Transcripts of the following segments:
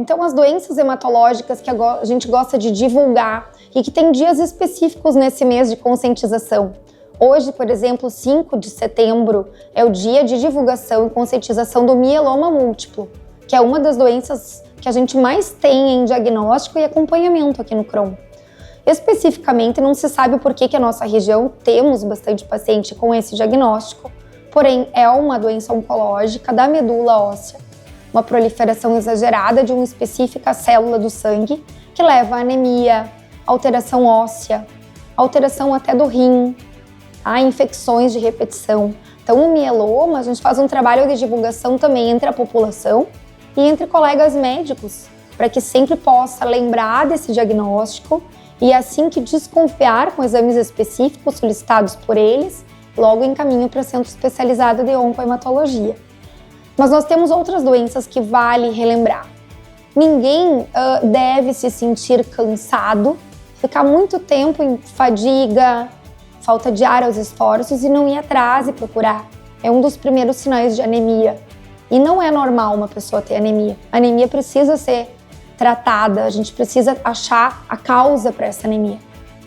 Então, as doenças hematológicas que a gente gosta de divulgar e que tem dias específicos nesse mês de conscientização. Hoje, por exemplo, 5 de setembro, é o dia de divulgação e conscientização do mieloma múltiplo, que é uma das doenças que a gente mais tem em diagnóstico e acompanhamento aqui no CROM. Especificamente, não se sabe por que a nossa região temos bastante paciente com esse diagnóstico, porém é uma doença oncológica da medula óssea, uma proliferação exagerada de uma específica célula do sangue que leva a anemia, alteração óssea, alteração até do rim, a infecções de repetição. Então, o mieloma, a gente faz um trabalho de divulgação também entre a população e entre colegas médicos, para que sempre possa lembrar desse diagnóstico e assim que desconfiar com exames específicos solicitados por eles, logo encaminho para centro especializado de oncohematologia. Mas nós temos outras doenças que vale relembrar. Ninguém deve se sentir cansado, ficar muito tempo em fadiga, falta de ar aos esforços e não ir atrás e procurar. É um dos primeiros sinais de anemia. E não é normal uma pessoa ter anemia. A anemia precisa ser tratada, a gente precisa achar a causa para essa anemia,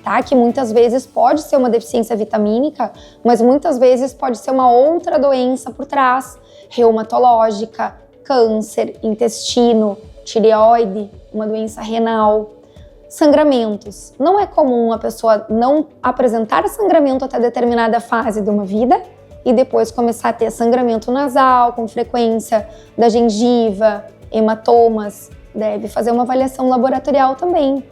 tá? Que muitas vezes pode ser uma deficiência vitamínica, mas muitas vezes pode ser uma outra doença por trás, reumatológica, câncer, intestino, tireoide, uma doença renal, sangramentos. Não é comum a pessoa não apresentar sangramento até determinada fase de uma vida e depois começar a ter sangramento nasal com frequência, da gengiva, hematomas. Deve fazer uma avaliação laboratorial também.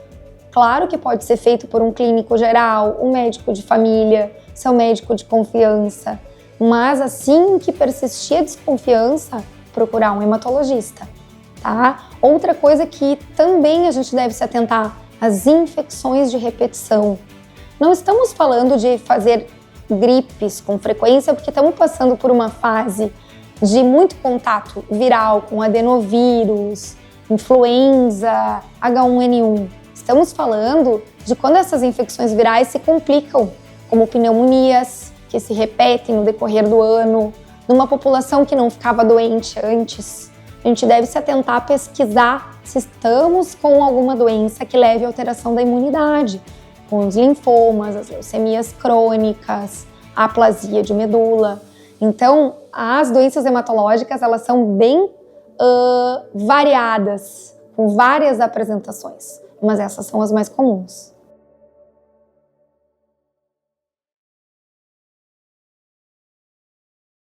Claro que pode ser feito por um clínico geral, um médico de família, seu médico de confiança, mas assim que persistir a desconfiança, procurar um hematologista, tá? Outra coisa que também a gente deve se atentar, as infecções de repetição. Não estamos falando de fazer gripes com frequência, porque estamos passando por uma fase de muito contato viral com adenovírus, influenza, H1N1. Estamos falando de quando essas infecções virais se complicam, como pneumonias, que se repetem no decorrer do ano, numa população que não ficava doente antes. A gente deve se atentar a pesquisar se estamos com alguma doença que leve à alteração da imunidade, com os linfomas, as leucemias crônicas, a aplasia de medula. Então, as doenças hematológicas, elas são bem variadas, com várias apresentações, mas essas são as mais comuns.